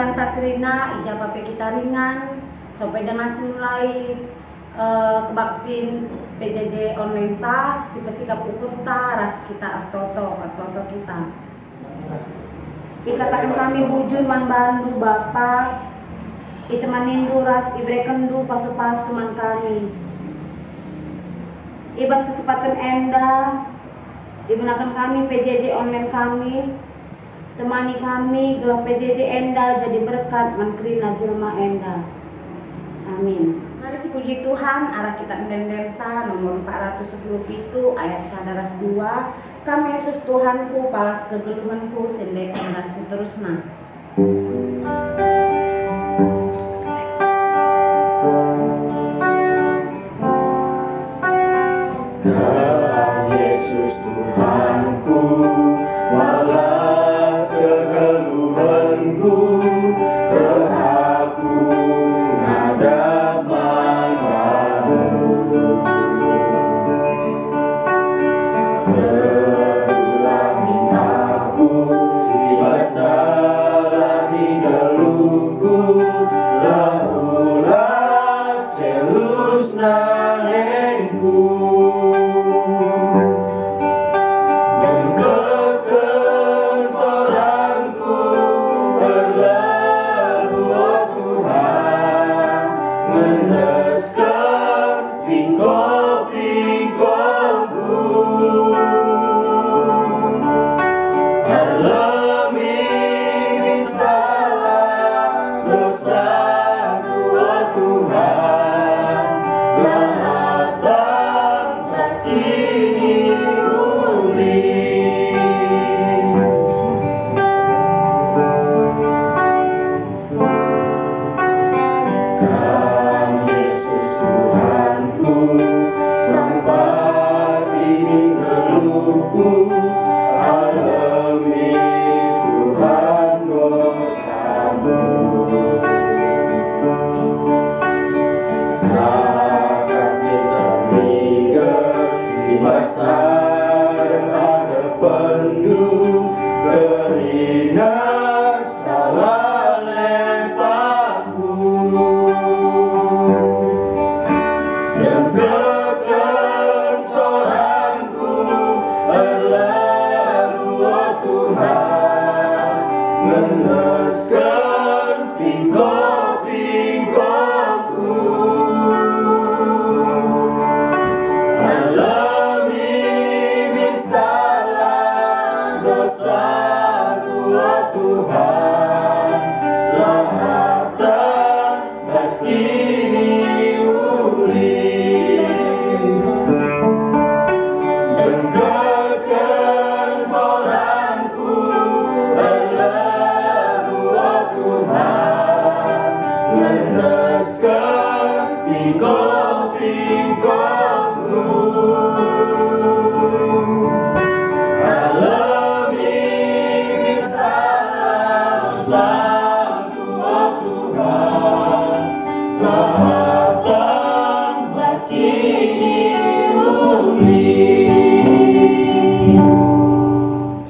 membantah kerina ijab apa kita ringan sampai dengan mulai kebaktin PJJ online ta si pesikap ukur ta ras kita artoto kita ikatakan kami bujur man bandu Bapak itemanindu ras ibrekendu pasu-pasu man kami ibas kesempatan enda digunakan kami PJJ online kami temani kami gelap PJJ enda jadi berkat man kerina jelma enda amin. Mari si puji Tuhan, arah kita mendendenta nomor 410 itu ayat 102. Kami Yesus Tuhanku, palas kegeluhanku, sendek generasi terusna. Kau Yesus Tuhanku, balas kegeluhanku, aku nada padamu. Ulangi aku, dibasalani geluhku, laulah celus nahengku.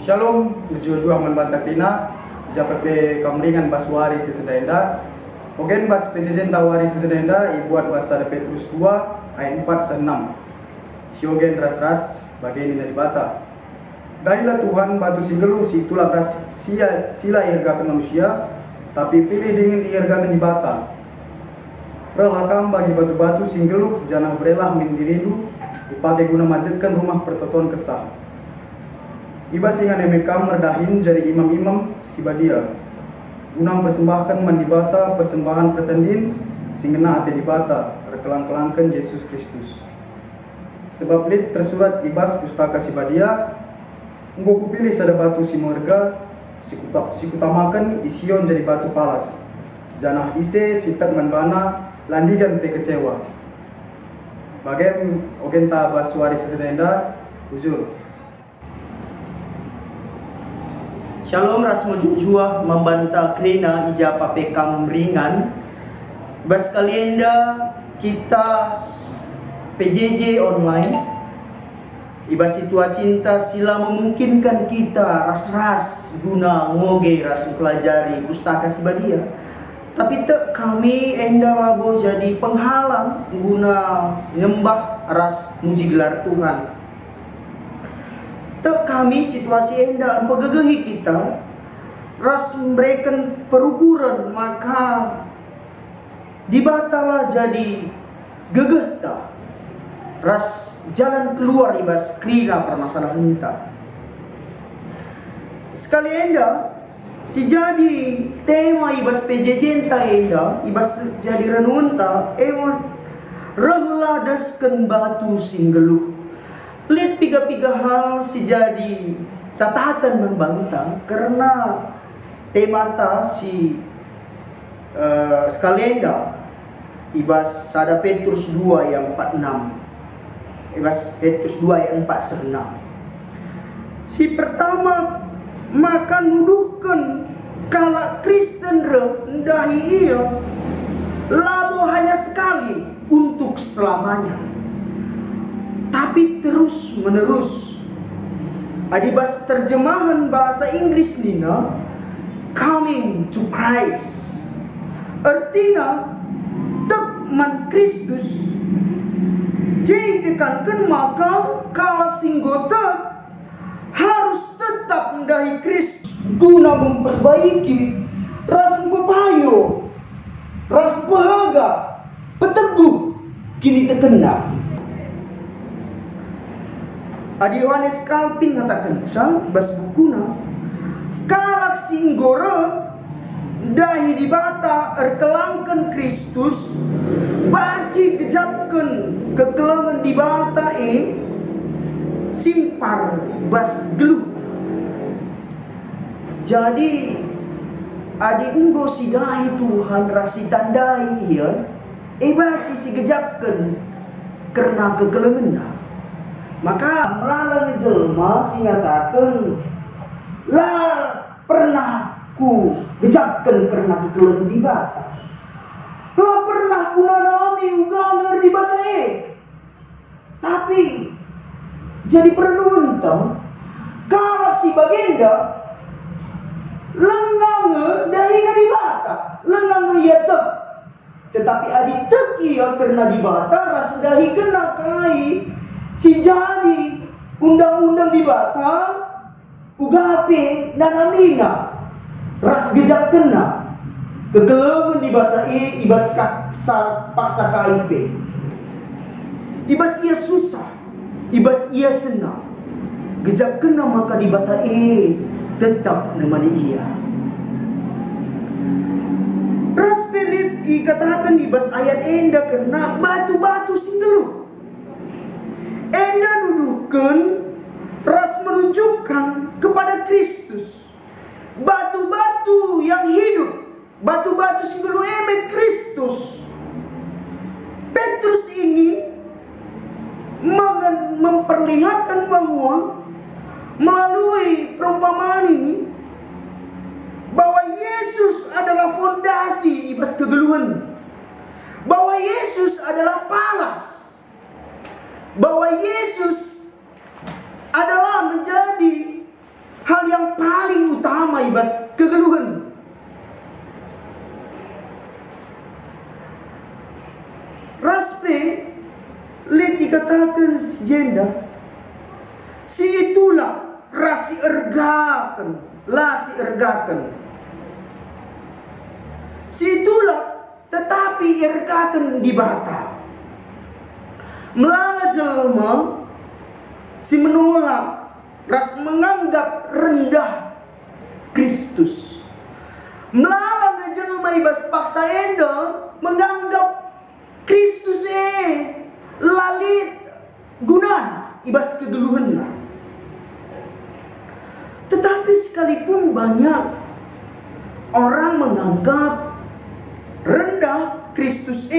Shalom, tujuan membantah Krina, JPP Kamringan Baswari Sesedenda. Ogen bas PJJ Tawari Sesedenda, ibuat bahasa Petrus 2 ayat 4 6. Siogen ras-ras bagian dari bata. Dailah Tuhan batu singgelu situlah beras sila irgakan manusia, tapi pilih dingin irgakan di bata. Relakam bagi batu-batu singgelu jangan berelah mendiridu, dipakai guna majetkan rumah pertotoan kesah. Iba singan emekam merdahin jadi imam-imam sibadia. Gunang persembahkan mandibata persembahan pertandin singena ate dibata rekelang-kelangkan Yesus Kristus. Sebab lid tersurat ibas pustaka sibadia, engkau kupilih sada batu si merga, si kutamakan ision jadi batu palas. Janah ise sitak manbana landigan pe kecewa. Bagem ogenta baswari sesedenda uzur. Shalom rasmo jujua membantah krina ija papekam ringan. Bas kalienda kita PJJ online. Iba situasi cinta sila memungkinkan kita ras-ras guna ngoge ras pelajari pustaka sibadia. Tapi tak kami enda labo jadi penghalang guna nyembah ras muji gelar Tuhan. Tak kami situasi enda pegegehi kita ras memberikan perukuran, maka dibatalah jadi gegeh ta ras jalan keluar ibas krina permasalahan kita. Sekali enda si jadi tema ibas PJJ enta enda ibas jadi renungan ta rehlah desken batu singgeluh. Lihat piga-piga hal si jadi catatan membantah karena tema ta si sekali enda ibas sada Petrus 2 yang 46. Ibas Petrus 2 ayat 4-6. Si pertama maka nuduhkan kalau Kristen rendahi ia labo hanya sekali untuk selamanya, tapi terus menerus. Adibas terjemahan bahasa Inggris nina coming to Christ, artinya tekman Kristus. Jadi tekankan maka kalau singgota harus tetap mendahi Kristus guna memperbaiki ras pepayo, ras bahaga, peteguh kini terkena. Adi Yohanes Calvin katakan sa bas bukuna kalak singgora dahi dibata erkelangkan Kristus baci gejapkan kekelangan dibata simpar bas geluh. Jadi adi enggo si dahi Tuhan rasi tandai ya baci si gejapkan karena kekelangan. Maka melalui jelma si ngatakan lah pernah ku gejapkan karena kekelangan dibata. Lah pernah ku nanami uganger dibata tapi jadi perenungan kalau si bagenda lenggang dahi na dibata, lenggang ia tek. Tetapi adi tek ia karena dibata ras dahi kena kai si jadi undang-undang dibata ugape nanamina ras gejap kena kekeleban dibata ibas paksa KIP. Ibas ia susah, ibas ia senang. Gejap kena maka dibata tetap nemani ia. Ras pelit dikatakan ibas ayat enda karena batu-batu singgeluh. Enda dudukan ras menunjukkan kepada Kristus. Batu-batu yang hidup, batu-batu singgeluh Kristus. Petrus ingin memperlihatkan bahwa melalui perumpamaan ini bahwa Yesus adalah fondasi ibas kegeluhan, bahwa Yesus adalah palas, bahwa Yesus adalah menjadi hal yang paling utama ibas kegeluhan. Raspe lihat dikatakan si jenda si itulah rasi ergakan, lah si ergakan. Si itulah tetapi ergakan dibata. Melala jelma si menolak ras menganggap rendah Kristus. Melala jelma ibas paksa enda menganggap Kristus lalit guna ibas kegeluhan. Tetapi sekalipun banyak orang menganggap rendah Kristus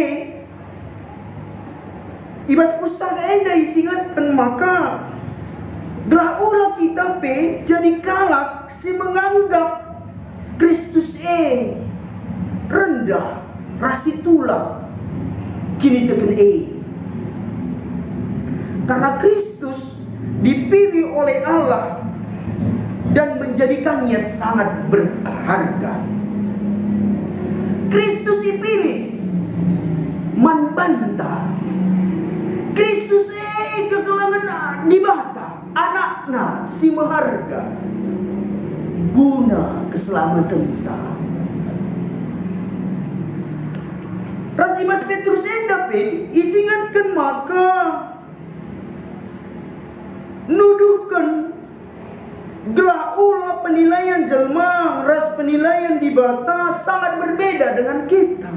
ibas pustaka enda isingatkan maka gelah ulah kita jadi kalak si menganggap Kristus rendah rasi tulang kini teken karena Kristus dipilih oleh Allah dan menjadikannya sangat berharga. Kristus dipilih membantah. Kristus kegelangan di bata anaknya si maharga guna keselamatan kita. Ras Dimas Petrus endape isingatkan maka nuduhkan gelah ulah penilaian jelma ras penilaian di bata sangat berbeda dengan kita.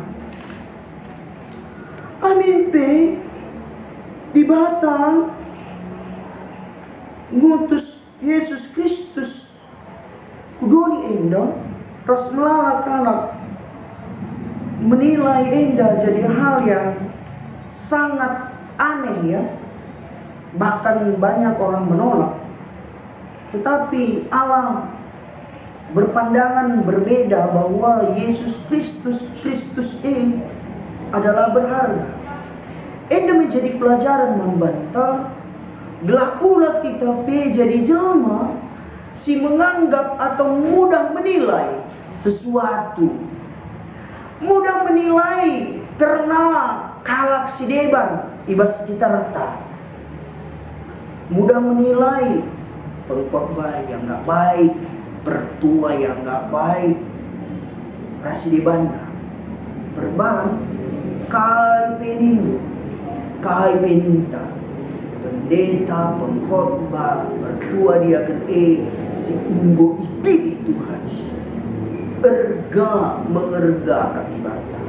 Amin pe di bata ngutus Yesus Kristus kudoni enda ras melalak-lalak menilai enda jadi hal yang sangat aneh ya. Bahkan banyak orang menolak. Tetapi Allah berpandangan berbeda bahwa Yesus Kristus adalah berharga. Enda menjadi pelajaran membantah gelah ulah kita jadi jelma si menganggap atau mudah menilai sesuatu. Mudah menilai karena kalak si deban ibas kita reta. Mudah menilai pengkhotbah yang gak baik, pertua yang gak baik, rasi dibanda, perban, kai penindu, kai peninta, pendeta, pengkhotbah, pertua dia kan si unggo ipilih Tuhan, mengerga kakibata.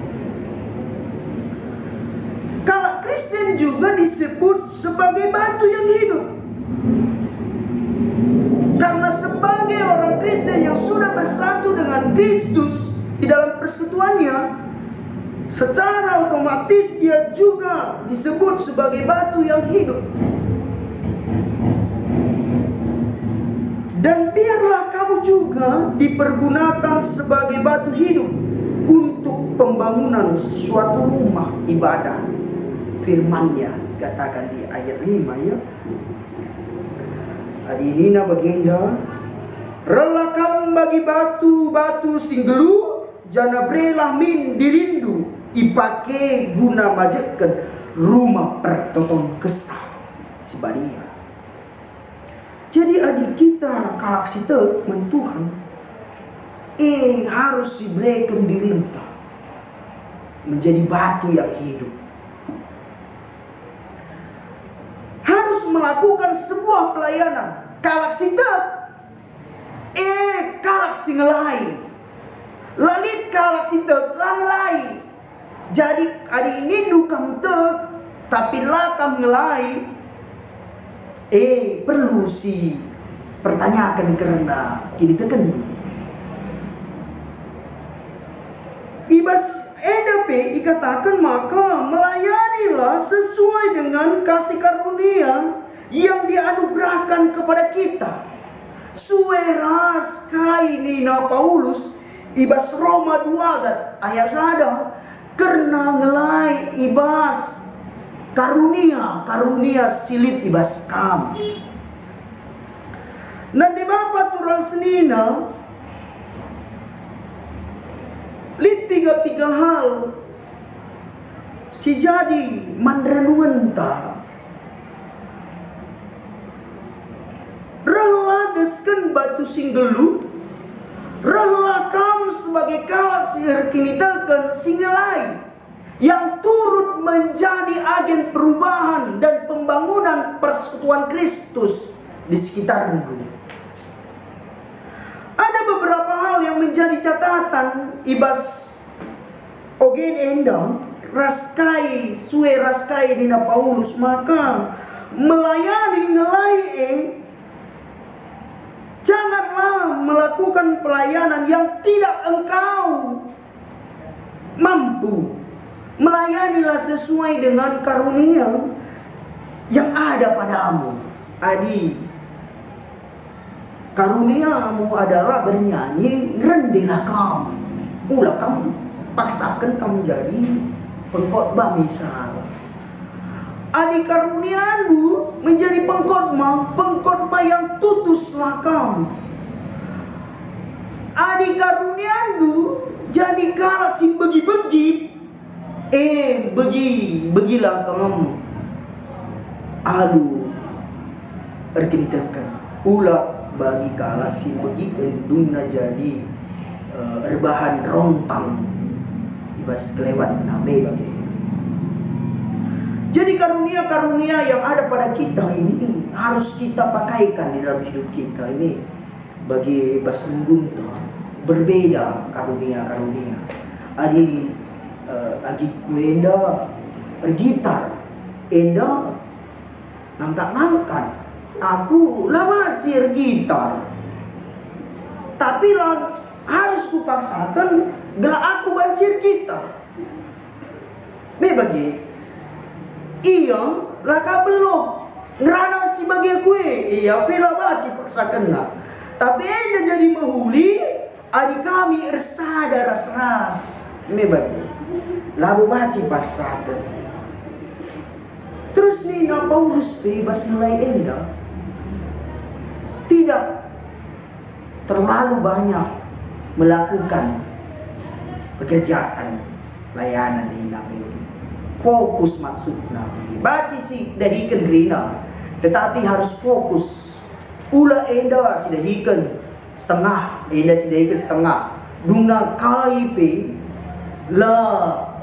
Kalau Kristen juga disebut sebagai batu yang hidup. Karena sebagai orang Kristen yang sudah bersatu dengan Kristus di dalam persekutuannya, secara otomatis dia juga disebut sebagai batu yang hidup. Dan biarlah kamu juga dipergunakan sebagai batu hidup untuk pembangunan suatu rumah ibadah. Firman-Nya katakan di ayat 5 ya. Adinina baginda relakan bagi batu-batu singgelu jana brelah min dirindu ipake guna majekkan rumah pertoton kesah si badia. Jadi adik kita kalak site mentuhan harus diberikan dirinta menjadi batu yang hidup. Harus melakukan sebuah pelayanan. Kalak sita kalak singelai. Lalit kalak sita langlai. Jadi hari ini dukam te tapi lakam ngelai. Perlu si pertanyakan karena kini teken. Ibas EDP dikatakan maka melayanilah sesuai dengan kasih karunia yang dianugerahkan kepada kita. Sueras kainina Paulus ibas Roma 12 ayat 1 karena ngelai ibas karunia silit ibas kam. Nah di bapa turang senina lit tiga hal si jadi mandrenunta rela desken batu singgelu rela kam sebagai kalak sihirkinitakan singelai yang turut menjadi agen perubahan dan pembangunan persekutuan Kristus di sekitar dunia. Ada beberapa hal yang menjadi catatan ibas ogen endang raskai dina Paulus maka melayani ngelai janganlah melakukan pelayanan yang tidak engkau mampu. Melayanilah sesuai dengan karunia yang ada padamu. Adi, karuniamu adalah bernyanyi, rendilah kamu. Ulah kamu paksakan kamu jadi pengkhotbah misal. Adi karuniandu menjadi pengkhotbah yang tutus lakam. Adi karuniandu jadi kalak si begi-begi. Begilah kamu. Aduh, erkinitakan ulah bagi kalak si begi kenduna jadi rebahan rontang ibas kelewat name bagi. Jadi karunia-karunia yang ada pada kita ini harus kita pakaikan di dalam hidup kita ini. Bagi bas gunta berbeda karunia-karunia. Agi kuenda bergitar, enda ngangkat-ngangkat. Aku lah bacir gitar. Tapi lah harus kupaksakan gelak aku bacir gitar. Bagi iya lah kabelo ngerana si bagi kue. Iya pila bacir paksakan lah. Tapi enda jadi mahuli adik kami ersada ras-ras. Bagi labu baci paksakan. Terus nih na Paulus bebas nilai enda tidak terlalu banyak melakukan pekerjaan layanan di Nabi. Fokus maksudnya baci sih dahikan gerina, tetapi harus fokus. Ula enda si dahikan setengah, enda si dahikan setengah. Duna KIP lah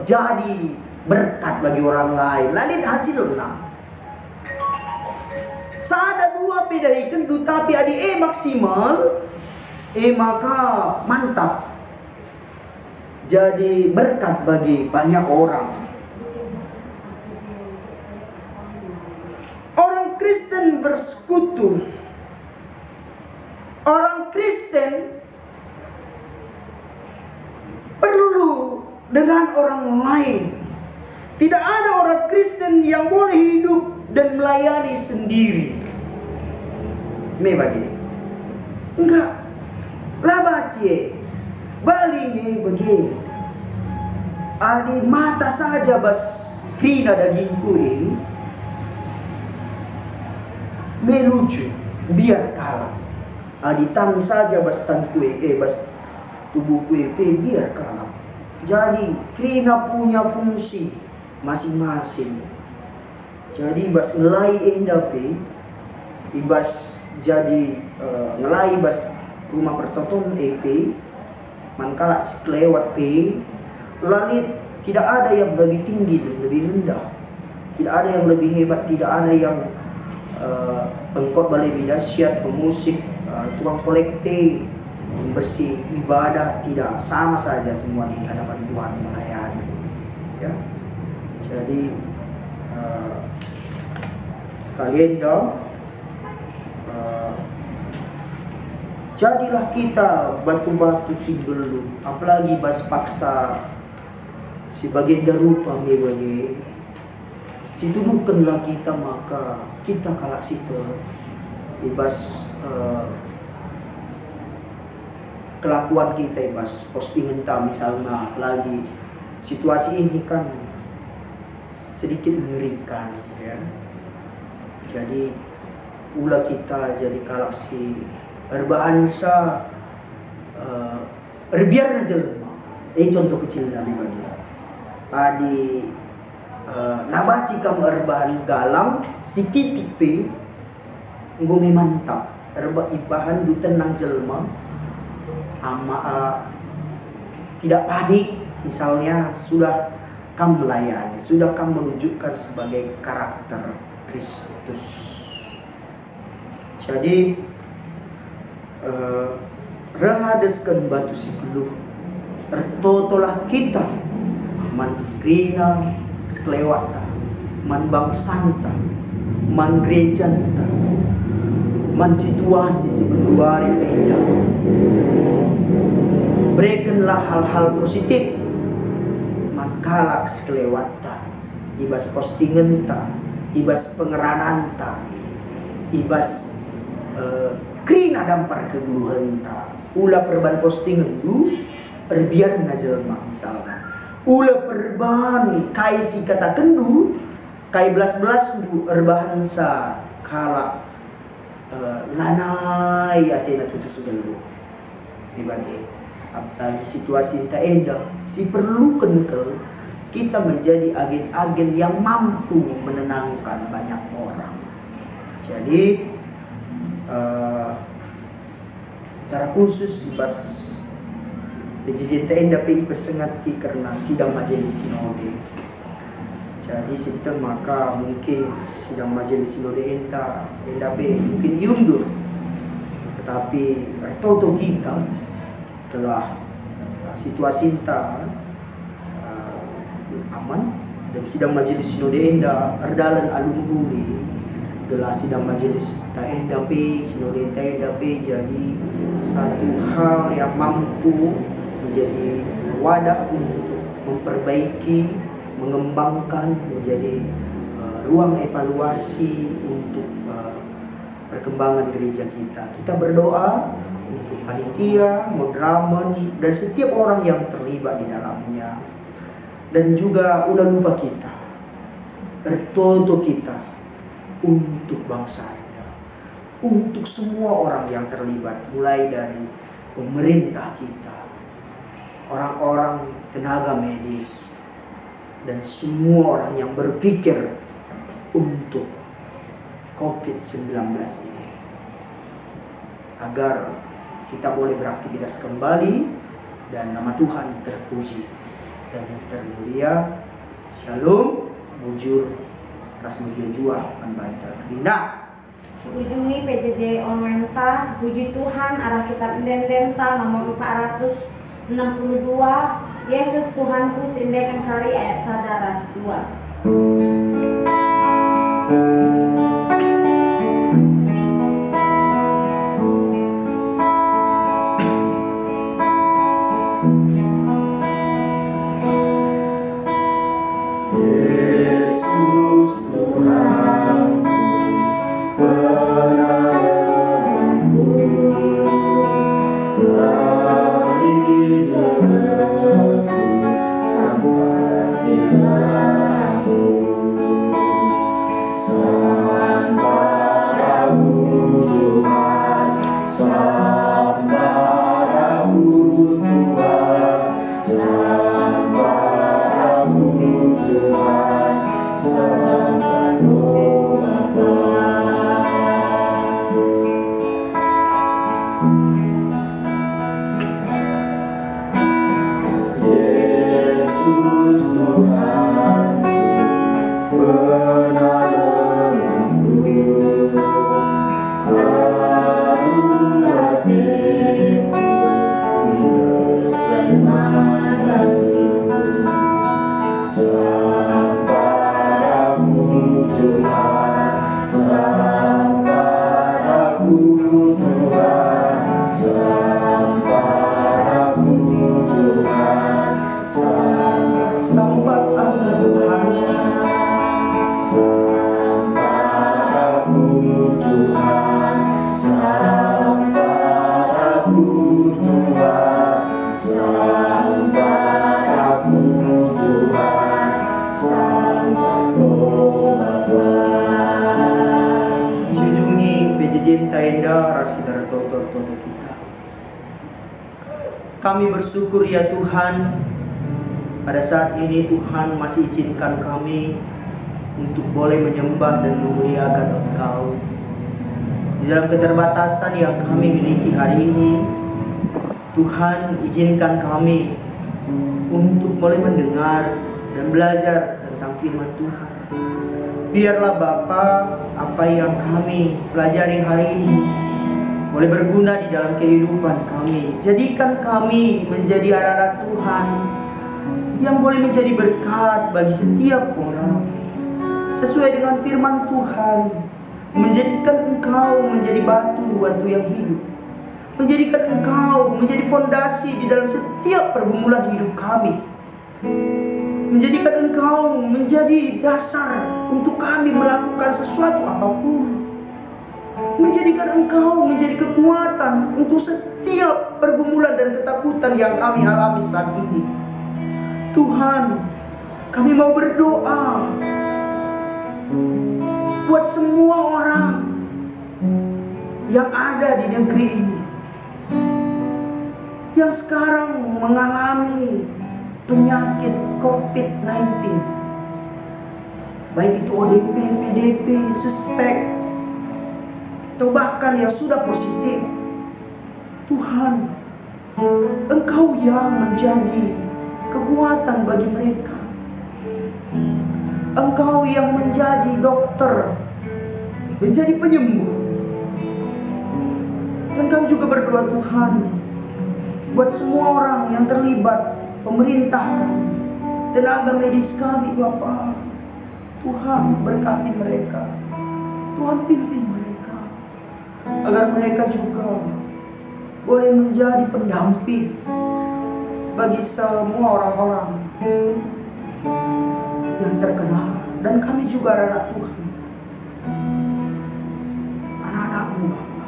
jadi berkat bagi orang lain. Lalu hasilnya sada dua pedahikan tapi adi maksimal maka mantap jadi berkat bagi banyak orang. Orang Kristen bersekutu. Orang Kristen perlu dengan orang lain. Tidak ada orang Kristen yang boleh hidup dan melayani sendiri. Bagi enggak lah bacie balingi bagi adi mata saja bas krina dagingku ini melucu biar kalah. Adi tang saja bas tangku bas tubuhku biar kalah. Jadi krina punya fungsi masing-masing. Jadi bas ngelai endape ibas jadi ngelai bas rumah pertoton mankala sekelewat lalit tidak ada yang lebih tinggi dan lebih rendah. Tidak ada yang lebih hebat, tidak ada yang pengkhotbah lebih dahsyat, pemusik, tukang kolekte, bersih ibadah, tidak, sama saja semua di hadapan Tuhan melayani. Ya. Jadi sekalian dong, jadilah kita batu-batu si belum, apalagi bas paksa si bagian darupa bagi si tuduhkanlah kita, maka kita kalak situ ibas kelakuan kita ibas postingan kita misalnya, apalagi situasi ini kan sedikit mengerikan ya. Jadi ulah kita jadi kalak si berbahansa berbiar aja lemah. Contoh kecil dari bagi adi nabaci kamu erbahan galang si titik pe ngome mantap erba ibahan du tenang jelma ama tidak panik. Misalnya sudah kamu melayani, sudah kamu menunjukkan sebagai karakter Kristus. Jadi rengadeskan batu si peluh tertotolah kita man skrina sekelewata man bangsanta man gerejanta man situasi si penduari peda berikanlah hal-hal positif man kalak sekelewata ibas postingan ta ibas pengeranan ta ibas krina dampar keguluhan ta ulah perban postingan du perbiar na jelma misalnya ulah perban kaisi kata kendu kai belas-belas rebahan sa kala lanai atena tutus gelu dibagi apalagi situasi tak eda si perlukan kita menjadi agen-agen yang mampu menenangkan banyak orang. Jadi secara khusus pas PJJ enda PI persengati karena sidang majelis sinode. Jadi kita maka mungkin sidang majelis sinode enda PI mungkin diundur. Tetapi toto kita telah situasi kita aman dan sidang majelis sinode enda erdalan alun huli gelar sidang majelis ta enda pe sinode ta enda pe jadi satu hal yang mampu menjadi wadah untuk memperbaiki, mengembangkan menjadi ruang evaluasi untuk perkembangan gereja kita. Kita berdoa untuk panitia, moderamen dan setiap orang yang terlibat di dalamnya. Dan juga udah lupa kita, bertoto kita untuk bangsa ini, untuk semua orang yang terlibat, mulai dari pemerintah kita, orang-orang tenaga medis, dan semua orang yang berpikir untuk COVID-19 ini, agar kita boleh beraktivitas kembali dan nama Tuhan terpuji dan termulia. Shalom, bujur, ras jua membantah. Nah, Sekujungi PJJ online ta, sepuji Tuhan arah kitab Dendenta nomor 462. Yesus Tuhanku sindekan kari ayat sadaras 2. Kami bersyukur ya Tuhan, pada saat ini Tuhan masih izinkan kami untuk boleh menyembah dan memuliakan Engkau. Di dalam keterbatasan yang kami miliki hari ini, Tuhan izinkan kami untuk boleh mendengar dan belajar tentang firman Tuhan. Biarlah Bapa, apa yang kami pelajari hari ini boleh berguna di dalam kehidupan kami. Jadikan kami menjadi anak-anak Tuhan yang boleh menjadi berkat bagi setiap orang. Sesuai dengan firman Tuhan, menjadikan Engkau menjadi batu yang hidup. Menjadikan Engkau menjadi fondasi di dalam setiap pergumulan hidup kami. Menjadikan Engkau menjadi dasar untuk kami melakukan sesuatu apapun. Menjadikan Engkau menjadi kekuatan untuk setiap pergumulan dan ketakutan yang kami alami saat ini. Tuhan, kami mau berdoa buat semua orang yang ada di negeri ini, yang sekarang mengalami penyakit COVID-19, baik itu ODP, PDP, suspek, atau bahkan yang sudah positif. Tuhan, Engkau yang menjadi kekuatan bagi mereka. Engkau yang menjadi dokter, menjadi penyembuh. Dan kami juga berdoa Tuhan, buat semua orang yang terlibat, pemerintah kami, tenaga medis kami Bapa. Tuhan berkati mereka, Tuhan pimpin mereka, agar mereka juga boleh menjadi pendamping bagi semua orang-orang yang terkena. Dan kami juga anak Tuhan, anak-anakmu Bapa,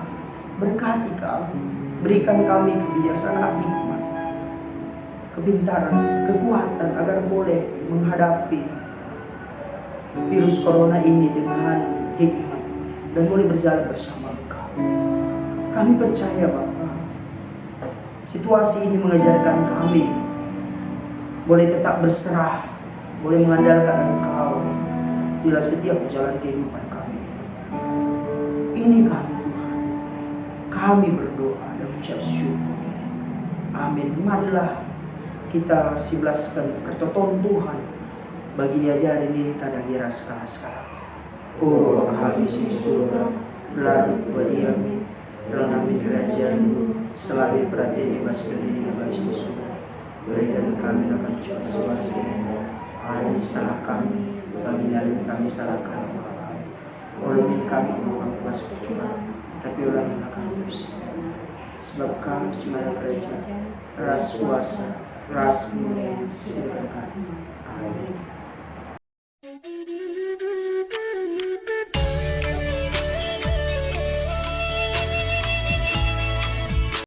berkati kami, berikan kami kebijaksanaan, hikmat, kepintaran, kekuatan agar boleh menghadapi virus corona ini dengan hikmat dan boleh berjalan bersama Engkau. Kami percaya Bapa, situasi ini mengajarkan kami boleh tetap berserah, boleh mengandalkan Engkau dalam setiap jalan kehidupan kami. Ini kami Tuhan, kami berdoa dan mengucap syukur. Amin. Marilah kita silaskan pertolongan Tuhan bagi diajari ini tak kira skala-skala. Oh kami di surga, lalu berdiam dalam nama kerajaan-Mu, selalu perhatian bebas berdiri bagi surga. Berikan kami akan cuaca suasa, hari salah kami, bagi dalam kami salahkan. Oleh kami bukan kuasa percuma, tapi oleh kami terus. Sebab kami semua kerajaan, ras kuasa, ras kemuliaan, silakan. Amin.